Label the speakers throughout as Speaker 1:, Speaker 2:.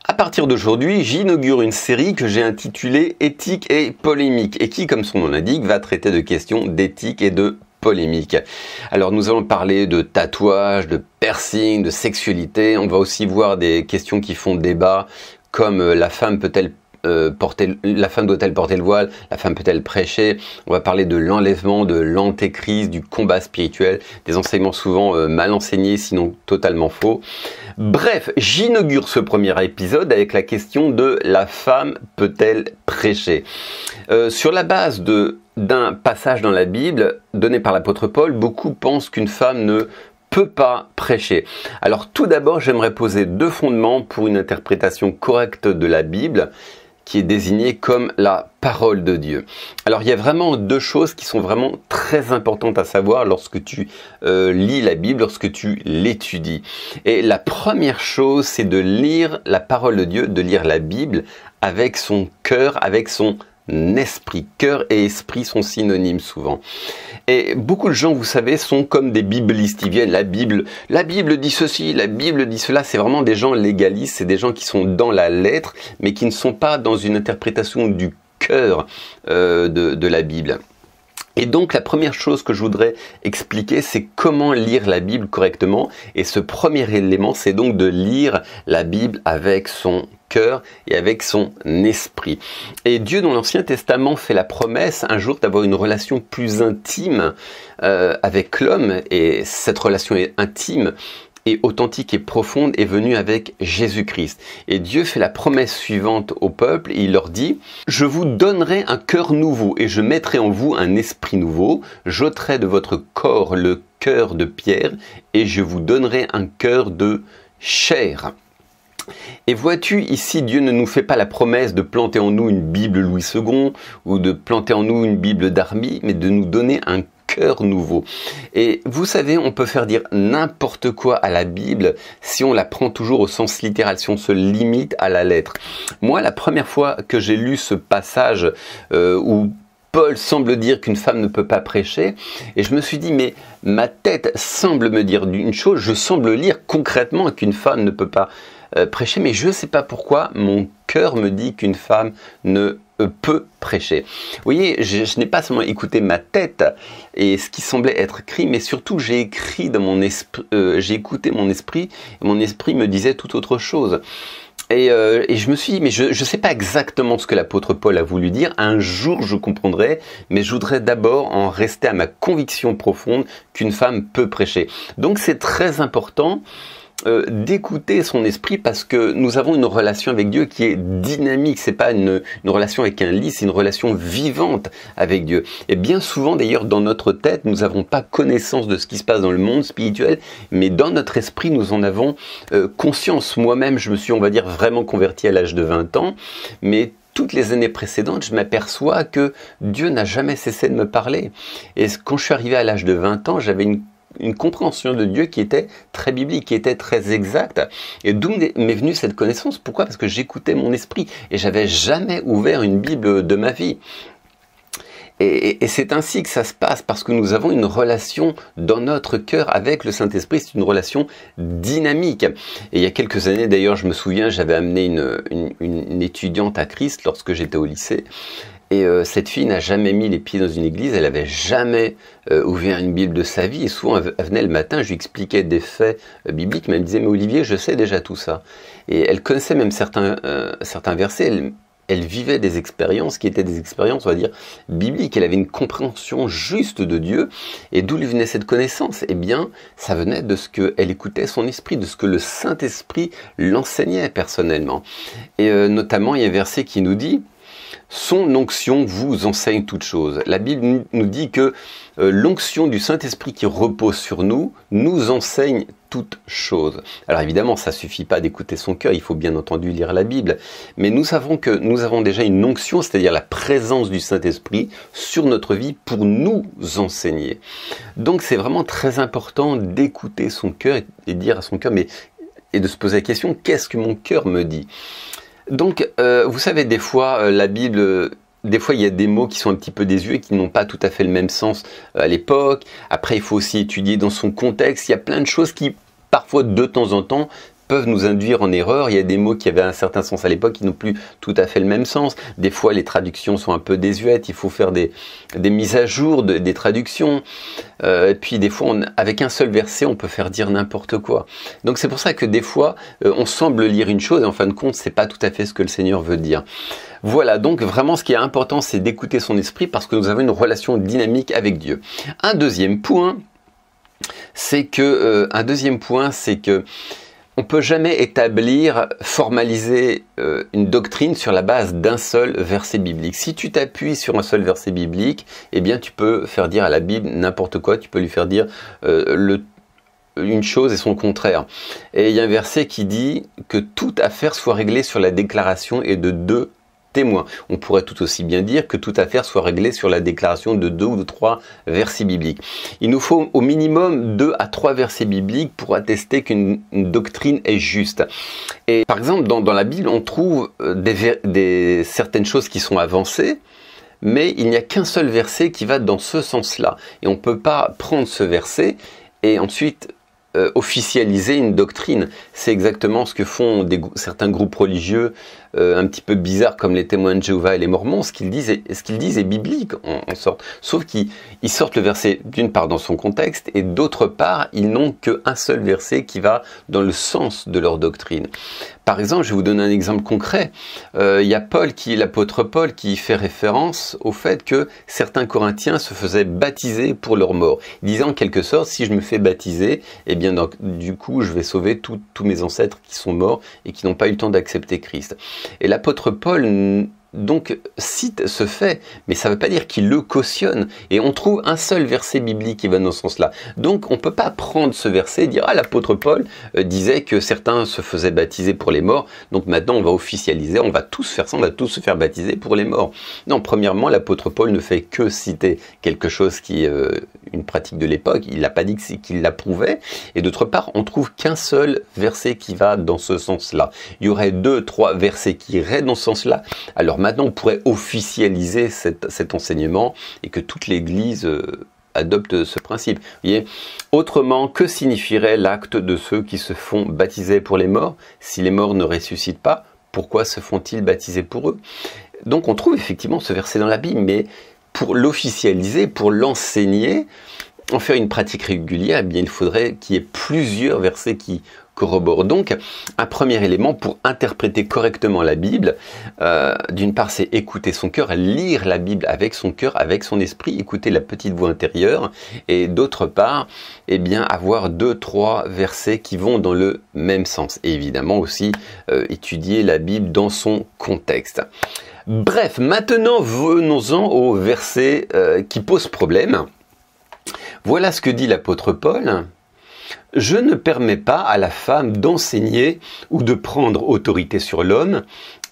Speaker 1: À partir d'aujourd'hui, j'inaugure une série que j'ai intitulée Éthique et polémique et qui, comme son nom l'indique, va traiter de questions d'éthique et de polémique. Alors nous allons parler de tatouage, de piercing, de sexualité. On va aussi voir des questions qui font débat, comme la femme doit-elle porter le voile, la femme peut-elle prêcher. On va parler de l'enlèvement, de l'antéchrist, du combat spirituel, des enseignements souvent mal enseignés, sinon totalement faux. Bref, j'inaugure ce premier épisode avec la question de la femme peut-elle prêcher. Sur la base d'un passage dans la Bible donné par l'apôtre Paul, beaucoup pensent qu'une femme ne peut pas prêcher. Alors tout d'abord, j'aimerais poser deux fondements pour une interprétation correcte de la Bible, qui est désignée comme la parole de Dieu. Alors il y a vraiment deux choses qui sont vraiment très importantes à savoir lorsque tu lis la Bible, lorsque tu l'étudies. Et la première chose, c'est de lire la parole de Dieu, de lire la Bible avec son cœur, avec son esprit. Cœur et esprit sont synonymes souvent. Et beaucoup de gens, vous savez, sont comme des biblistes. Ils viennent, la Bible dit ceci, la Bible dit cela. C'est vraiment des gens légalistes, c'est des gens qui sont dans la lettre, mais qui ne sont pas dans une interprétation du cœur de la Bible. Et donc la première chose que je voudrais expliquer, c'est comment lire la Bible correctement. Et ce premier élément, c'est donc de lire la Bible avec son cœur et avec son esprit. Et Dieu dans l'Ancien Testament fait la promesse un jour d'avoir une relation plus intime avec l'homme. Et cette relation est intime et authentique et profonde est venue avec Jésus-Christ. Et Dieu fait la promesse suivante au peuple et il leur dit « Je vous donnerai un cœur nouveau et je mettrai en vous un esprit nouveau. J'ôterai de votre corps le cœur de pierre et je vous donnerai un cœur de chair. » Et vois-tu, ici, Dieu ne nous fait pas la promesse de planter en nous une Bible Louis II ou de planter en nous une Bible Darby, mais de nous donner un cœur nouveau. Et vous savez, on peut faire dire n'importe quoi à la Bible si on la prend toujours au sens littéral, si on se limite à la lettre. Moi, la première fois que j'ai lu ce passage où Paul semble dire qu'une femme ne peut pas prêcher, et je me suis dit, mais ma tête semble me dire une chose, je semble lire concrètement qu'une femme ne peut pas prêcher, mais je ne sais pas pourquoi mon cœur me dit qu'une femme ne peut prêcher. Vous voyez, je n'ai pas seulement écouté ma tête et ce qui semblait être écrit, mais surtout j'ai écrit dans mon esprit, j'ai écouté mon esprit, et mon esprit me disait tout autre chose. Et je me suis dit, mais je ne sais pas exactement ce que l'apôtre Paul a voulu dire. Un jour, je comprendrai, mais je voudrais d'abord en rester à ma conviction profonde qu'une femme peut prêcher. Donc, c'est très important d'écouter son esprit parce que nous avons une relation avec Dieu qui est dynamique. C'est pas une relation avec un lit, c'est une relation vivante avec Dieu. Et bien souvent d'ailleurs dans notre tête, nous n'avons pas connaissance de ce qui se passe dans le monde spirituel, mais dans notre esprit, nous en avons conscience. Moi-même, je me suis, on va dire, vraiment converti à l'âge de 20 ans, mais toutes les années précédentes, je m'aperçois que Dieu n'a jamais cessé de me parler. Et quand je suis arrivé à l'âge de 20 ans, j'avais une compréhension de Dieu qui était très biblique, qui était très exacte. Et d'où m'est venue cette connaissance? Pourquoi? Parce que j'écoutais mon esprit et j'avais jamais ouvert une Bible de ma vie. Et c'est ainsi que ça se passe, parce que nous avons une relation dans notre cœur avec le Saint-Esprit, c'est une relation dynamique. Et il y a quelques années, d'ailleurs, je me souviens, j'avais amené une étudiante à Christ lorsque j'étais au lycée. Et cette fille n'a jamais mis les pieds dans une église, elle n'avait jamais ouvert une Bible de sa vie. Et souvent, elle venait le matin, je lui expliquais des faits bibliques, mais elle me disait « Mais Olivier, je sais déjà tout ça. » Et elle connaissait même certains versets, elle vivait des expériences qui étaient des expériences, on va dire, bibliques. Elle avait une compréhension juste de Dieu. Et d'où lui venait cette connaissance? Eh bien, ça venait de ce qu'elle écoutait son esprit, de ce que le Saint-Esprit l'enseignait personnellement. Et notamment, il y a un verset qui nous dit « Son onction vous enseigne toutes choses ». La Bible nous dit que l'onction du Saint-Esprit qui repose sur nous enseigne toutes choses. Alors évidemment, ça ne suffit pas d'écouter son cœur, il faut bien entendu lire la Bible. Mais nous savons que nous avons déjà une onction, c'est-à-dire la présence du Saint-Esprit sur notre vie pour nous enseigner. Donc c'est vraiment très important d'écouter son cœur et dire à son cœur, et de se poser la question, qu'est-ce que mon cœur me dit ? Donc, vous savez, des fois, la Bible, des fois, il y a des mots qui sont un petit peu désuets, qui n'ont pas tout à fait le même sens à l'époque. Après, il faut aussi étudier dans son contexte. Il y a plein de choses qui, parfois, de temps en temps, peuvent nous induire en erreur. Il y a des mots qui avaient un certain sens à l'époque qui n'ont plus tout à fait le même sens. Des fois, les traductions sont un peu désuètes. Il faut faire des mises à jour des traductions. Et puis, des fois, avec un seul verset, on peut faire dire n'importe quoi. Donc, c'est pour ça que des fois, on semble lire une chose et en fin de compte, c'est pas tout à fait ce que le Seigneur veut dire. Voilà, donc vraiment, ce qui est important, c'est d'écouter son esprit parce que nous avons une relation dynamique avec Dieu. Un deuxième point, c'est que on peut jamais établir, formaliser une doctrine sur la base d'un seul verset biblique. Si tu t'appuies sur un seul verset biblique, eh bien tu peux faire dire à la Bible n'importe quoi, tu peux lui faire dire une chose et son contraire. Et il y a un verset qui dit que toute affaire soit réglée sur la déclaration et de deux témoins. On pourrait tout aussi bien dire que toute affaire soit réglée sur la déclaration de 2 ou de 3 versets bibliques. Il nous faut au minimum 2 à 3 versets bibliques pour attester qu'une doctrine est juste. Et par exemple, dans la Bible, on trouve certaines choses qui sont avancées, mais il n'y a qu'un seul verset qui va dans ce sens-là. Et on ne peut pas prendre ce verset et ensuite officialiser une doctrine. C'est exactement ce que font certains groupes religieux un petit peu bizarres comme les témoins de Jéhovah et les Mormons. Ce qu'ils disent est biblique en sorte. Sauf qu'ils sortent le verset d'une part dans son contexte et d'autre part ils n'ont qu'un seul verset qui va dans le sens de leur doctrine. Par exemple, je vais vous donner un exemple concret. Il y a l'apôtre Paul qui fait référence au fait que certains Corinthiens se faisaient baptiser pour leur mort. Il disait en quelque sorte, si je me fais baptiser, eh bien du coup je vais sauver tous mes ancêtres qui sont morts et qui n'ont pas eu le temps d'accepter Christ. Et l'apôtre Paul donc cite ce fait, mais ça ne veut pas dire qu'il le cautionne. Et on trouve un seul verset biblique qui va dans ce sens-là. Donc on ne peut pas prendre ce verset et dire « Ah, l'apôtre Paul disait que certains se faisaient baptiser pour les morts, donc maintenant on va officialiser, on va tous faire ça, on va tous se faire baptiser pour les morts. » Non, premièrement, l'apôtre Paul ne fait que citer quelque chose qui est une pratique de l'époque, il n'a pas dit qu'il l'approuvait. Et d'autre part, on trouve qu'un seul verset qui va dans ce sens-là. Il y aurait 2, 3 versets qui iraient dans ce sens-là. Alors maintenant, on pourrait officialiser cet enseignement et que toute l'Église adopte ce principe. Vous voyez ? Autrement, que signifierait l'acte de ceux qui se font baptiser pour les morts? Si les morts ne ressuscitent pas, pourquoi se font-ils baptiser pour eux? Donc on trouve effectivement ce verset dans la Bible, mais pour l'officialiser, pour l'enseigner, en faire une pratique régulière, eh bien, il faudrait qu'il y ait plusieurs versets qui corroborent. Donc, un premier élément pour interpréter correctement la Bible, d'une part, c'est écouter son cœur, lire la Bible avec son cœur, avec son esprit, écouter la petite voix intérieure, et d'autre part, eh bien, avoir 2, 3 versets qui vont dans le même sens. Et évidemment aussi, étudier la Bible dans son contexte. Bref, maintenant, venons-en au verset qui pose problème. Voilà ce que dit l'apôtre Paul. « Je ne permets pas à la femme d'enseigner ou de prendre autorité sur l'homme.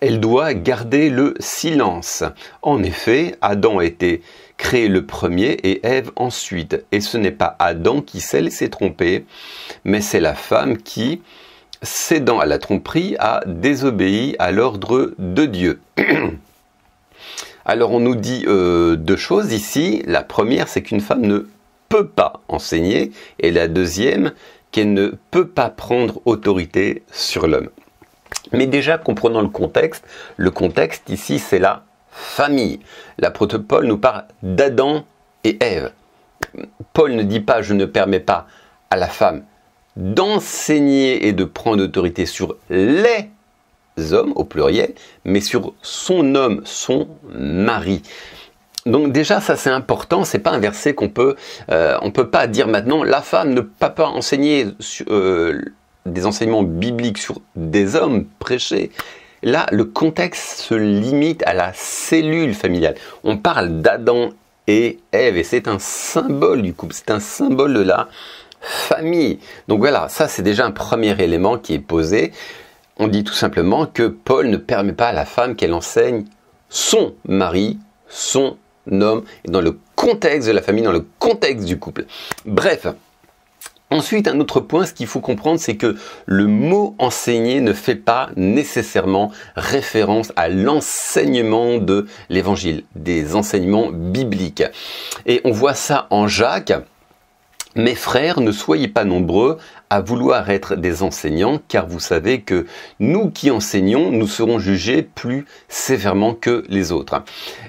Speaker 1: Elle doit garder le silence. En effet, Adam a été créé le premier et Ève ensuite. Et ce n'est pas Adam qui s'est laissé tromper, mais c'est la femme qui, cédant à la tromperie, a désobéi à l'ordre de Dieu. » Alors on nous dit 2 choses ici. La première, c'est qu'une femme ne peut pas enseigner, et la deuxième, qu'elle ne peut pas prendre autorité sur l'homme. Mais déjà, comprenons le contexte ici, c'est la famille. L'apôtre Paul nous parle d'Adam et Ève. Paul ne dit pas « je ne permets pas à la femme d'enseigner et de prendre autorité sur les hommes » au pluriel, mais sur son homme, son mari. Donc déjà, ça c'est important, c'est pas un verset on peut pas dire maintenant la femme ne peut pas enseigner des enseignements bibliques sur des hommes prêchés. Là, le contexte se limite à la cellule familiale. On parle d'Adam et Ève et c'est un symbole du couple, c'est un symbole de la famille. Donc voilà, ça c'est déjà un premier élément qui est posé. On dit tout simplement que Paul ne permet pas à la femme qu'elle enseigne son mari, son homme, dans le contexte de la famille, dans le contexte du couple. Bref, ensuite, un autre point, ce qu'il faut comprendre, c'est que le mot enseigner ne fait pas nécessairement référence à l'enseignement de l'évangile, des enseignements bibliques. Et on voit ça en Jacques. « Mes frères, ne soyez pas nombreux à vouloir être des enseignants, car vous savez que nous qui enseignons, nous serons jugés plus sévèrement que les autres.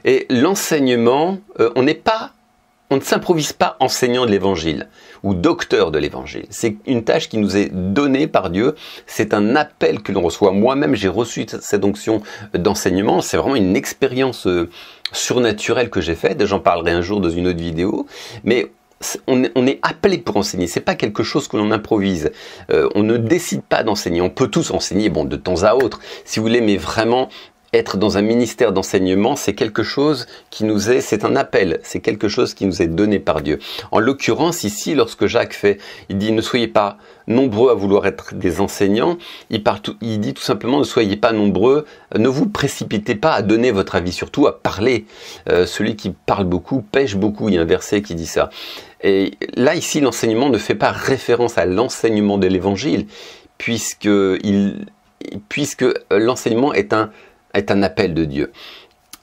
Speaker 1: Et l'enseignement, on ne s'improvise pas enseignant de l'évangile ou docteur de l'évangile. C'est une tâche qui nous est donnée par Dieu. C'est un appel que l'on reçoit. Moi-même, j'ai reçu cette onction d'enseignement. C'est vraiment une expérience surnaturelle que j'ai faite. J'en parlerai un jour dans une autre vidéo. Mais on est appelé pour enseigner. C'est pas quelque chose que l'on improvise. On ne décide pas d'enseigner. On peut tous enseigner, bon, de temps à autre, si vous voulez, mais vraiment être dans un ministère d'enseignement, c'est quelque chose qui c'est un appel, c'est quelque chose qui nous est donné par Dieu. En l'occurrence, ici, lorsque Jacques il dit « Ne soyez pas nombreux à vouloir être des enseignants », il dit tout simplement « Ne soyez pas nombreux, ne vous précipitez pas à donner votre avis, surtout à parler. Celui qui parle beaucoup pêche beaucoup », il y a un verset qui dit ça. Et là, ici, l'enseignement ne fait pas référence à l'enseignement de l'évangile, puisque l'enseignement est un appel de Dieu.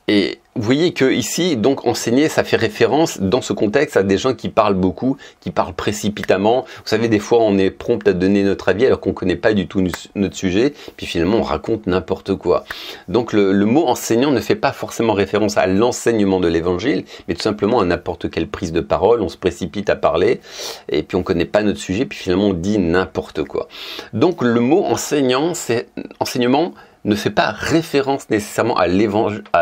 Speaker 1: Et vous voyez que ici, donc enseigner, ça fait référence dans ce contexte à des gens qui parlent beaucoup, qui parlent précipitamment. Vous savez, des fois, on est prompt à donner notre avis alors qu'on ne connaît pas du tout notre sujet, puis finalement, on raconte n'importe quoi. Donc, le mot enseignant ne fait pas forcément référence à l'enseignement de l'évangile, mais tout simplement à n'importe quelle prise de parole. On se précipite à parler, et puis on ne connaît pas notre sujet, puis finalement, on dit n'importe quoi. Donc, le mot enseignement ne fait pas référence nécessairement à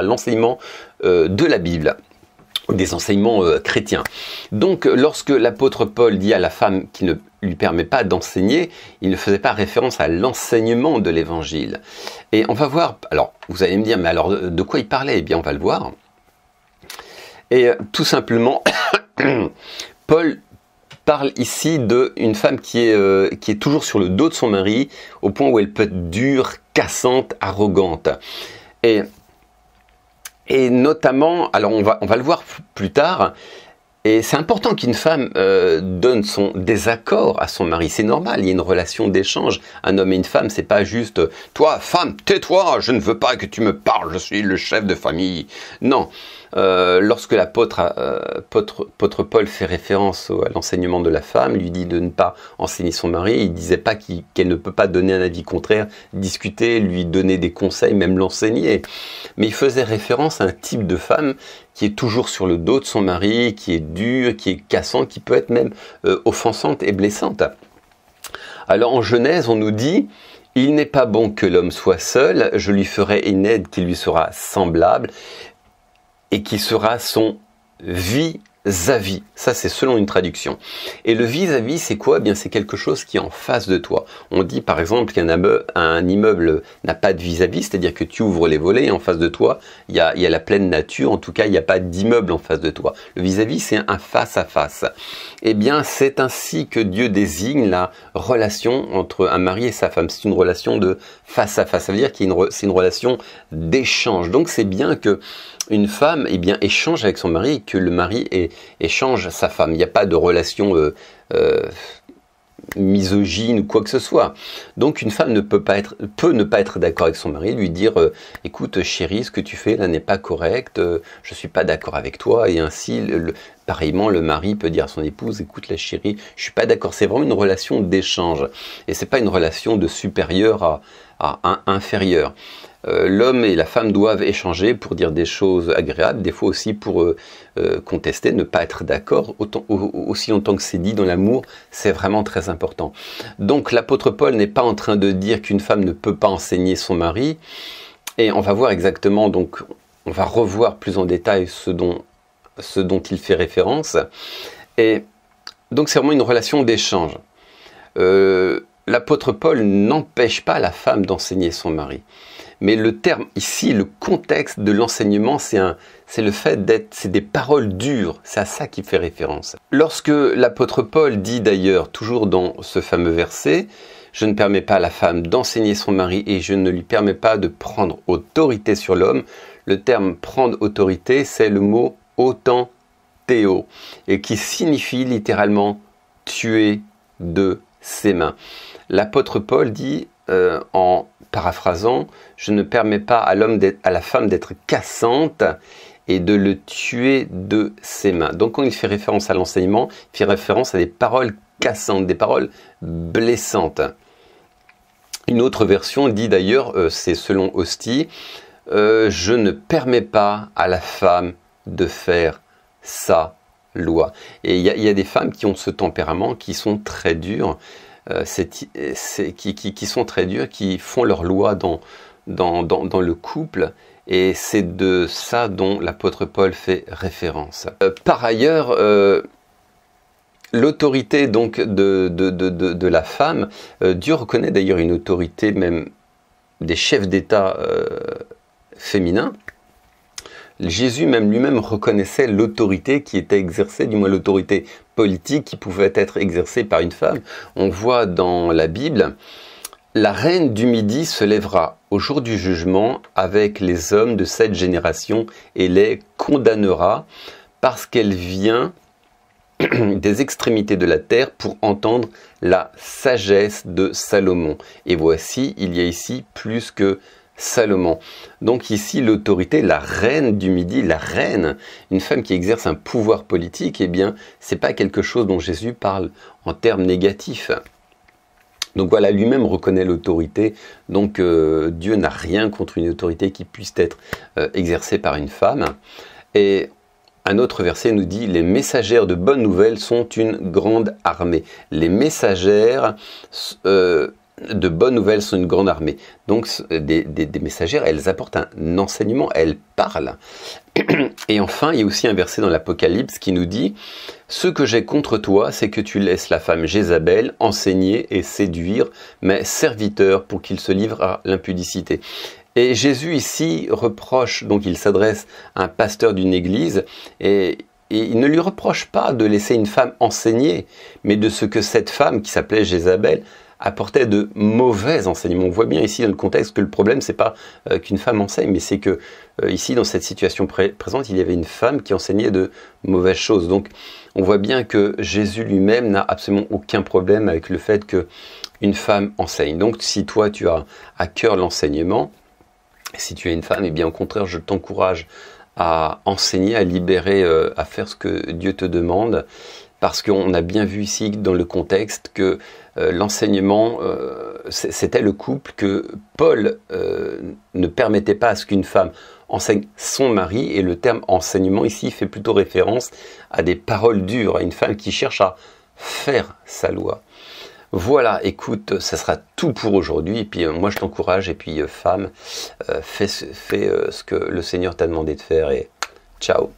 Speaker 1: l'enseignement de la Bible, des enseignements chrétiens. Donc, lorsque l'apôtre Paul dit à la femme qui ne lui permet pas d'enseigner, il ne faisait pas référence à l'enseignement de l'évangile. Et on va voir, alors vous allez me dire, mais alors de quoi il parlait? Eh bien, on va le voir. Et tout simplement, Paul parle ici d'une femme qui est toujours sur le dos de son mari, au point où elle peut être dure, cassante, arrogante. Et notamment, alors on va le voir plus tard, et c'est important qu'une femme donne son désaccord à son mari. C'est normal, il y a une relation d'échange. Un homme et une femme, c'est pas juste « Toi, femme, tais-toi, je ne veux pas que tu me parles, je suis le chef de famille. » Non. Lorsque l'apôtre Paul fait référence à l'enseignement de la femme, lui dit de ne pas enseigner son mari, il ne disait pas qu'elle ne peut pas donner un avis contraire, discuter, lui donner des conseils, même l'enseigner. Mais il faisait référence à un type de femme qui est toujours sur le dos de son mari, qui est dure, qui est cassante, qui peut être même offensante et blessante. Alors en Genèse, on nous dit « Il n'est pas bon que l'homme soit seul, je lui ferai une aide qui lui sera semblable. » et qui sera son vis-à-vis. Ça, c'est selon une traduction. Et le vis-à-vis, c'est quoi? Eh bien, c'est quelque chose qui est en face de toi. On dit, par exemple, qu'un immeuble n'a pas de vis-à-vis, c'est-à-dire que tu ouvres les volets et en face de toi, il y a la pleine nature. En tout cas, il n'y a pas d'immeuble en face de toi. Le vis-à-vis, c'est un face-à-face. Eh bien, c'est ainsi que Dieu désigne la relation entre un mari et sa femme. C'est une relation de face-à-face. Ça veut dire que c'est une relation d'échange. Donc, c'est bien que une femme échange avec son mari et que le mari échange sa femme. Il n'y a pas de relation misogyne ou quoi que ce soit. Donc une femme peut ne pas être d'accord avec son mari, lui dire écoute chérie, ce que tu fais là n'est pas correct, je ne suis pas d'accord avec toi, et ainsi pareillement le mari peut dire à son épouse écoute la chérie, je ne suis pas d'accord. C'est vraiment une relation d'échange et c'est pas une relation de supérieur à inférieur. L'homme et la femme doivent échanger pour dire des choses agréables, des fois aussi pour contester, ne pas être d'accord, aussi longtemps que c'est dit dans l'amour, c'est vraiment très important. Donc l'apôtre Paul n'est pas en train de dire qu'une femme ne peut pas enseigner son mari, et on va voir exactement, donc on va revoir plus en détail ce dont il fait référence, et donc c'est vraiment une relation d'échange. L'apôtre Paul n'empêche pas la femme d'enseigner son mari. Mais le terme ici, le contexte de l'enseignement, c'est le fait c'est des paroles dures. C'est à ça qu'il fait référence. Lorsque l'apôtre Paul dit d'ailleurs, toujours dans ce fameux verset, « Je ne permets pas à la femme d'enseigner son mari et je ne lui permets pas de prendre autorité sur l'homme », le terme « prendre autorité », c'est le mot « authenteo » et qui signifie littéralement « tuer de ses mains ». L'apôtre Paul dit en paraphrasant, je ne permets pas à la femme d'être cassante et de le tuer de ses mains. Donc quand il fait référence à l'enseignement, il fait référence à des paroles cassantes, des paroles blessantes. Une autre version dit d'ailleurs, c'est selon Ostie, je ne permets pas à la femme de faire sa loi. Et il y a des femmes qui ont ce tempérament, qui sont très dures, qui sont très dures, qui font leur loi dans le couple. Et c'est de ça dont l'apôtre Paul fait référence. Par ailleurs, l'autorité donc de la femme, Dieu reconnaît d'ailleurs une autorité même des chefs d'État féminins. Jésus même lui-même reconnaissait l'autorité qui était exercée, du moins l'autorité politique qui pouvait être exercée par une femme. On voit dans la Bible, la reine du Midi se lèvera au jour du jugement avec les hommes de cette génération et les condamnera parce qu'elle vient des extrémités de la terre pour entendre la sagesse de Salomon. Et voici, il y a ici plus que Salomon. Donc ici, l'autorité, la reine du Midi, la reine, une femme qui exerce un pouvoir politique, eh bien, c'est pas quelque chose dont Jésus parle en termes négatifs. Donc voilà, lui-même reconnaît l'autorité. Donc Dieu n'a rien contre une autorité qui puisse être exercée par une femme. Et un autre verset nous dit « Les messagères de bonnes nouvelles sont une grande armée. » Les messagères de bonnes nouvelles sont une grande armée. Donc des messagères, elles apportent un enseignement, elles parlent. Et enfin, il y a aussi un verset dans l'Apocalypse qui nous dit « Ce que j'ai contre toi, c'est que tu laisses la femme Jézabel enseigner et séduire mes serviteurs pour qu'ils se livrent à l'impudicité. » Et Jésus ici reproche, donc il s'adresse à un pasteur d'une église, et il ne lui reproche pas de laisser une femme enseigner, mais de ce que cette femme, qui s'appelait Jézabel, apportait de mauvais enseignements. On voit bien ici dans le contexte que le problème, c'est pas qu'une femme enseigne, mais c'est que ici, dans cette situation présente, il y avait une femme qui enseignait de mauvaises choses. Donc, on voit bien que Jésus lui-même n'a absolument aucun problème avec le fait qu'une femme enseigne. Donc, si toi, tu as à cœur l'enseignement, si tu es une femme, eh bien au contraire, je t'encourage à enseigner, à libérer, à faire ce que Dieu te demande, parce qu'on a bien vu ici dans le contexte que l'enseignement, c'était le couple que Paul ne permettait pas à ce qu'une femme enseigne son mari, et le terme enseignement ici fait plutôt référence à des paroles dures, à une femme qui cherche à faire sa loi. Voilà, écoute, ça sera tout pour aujourd'hui. Et puis moi je t'encourage, et puis femme, fais ce que le Seigneur t'a demandé de faire, et ciao.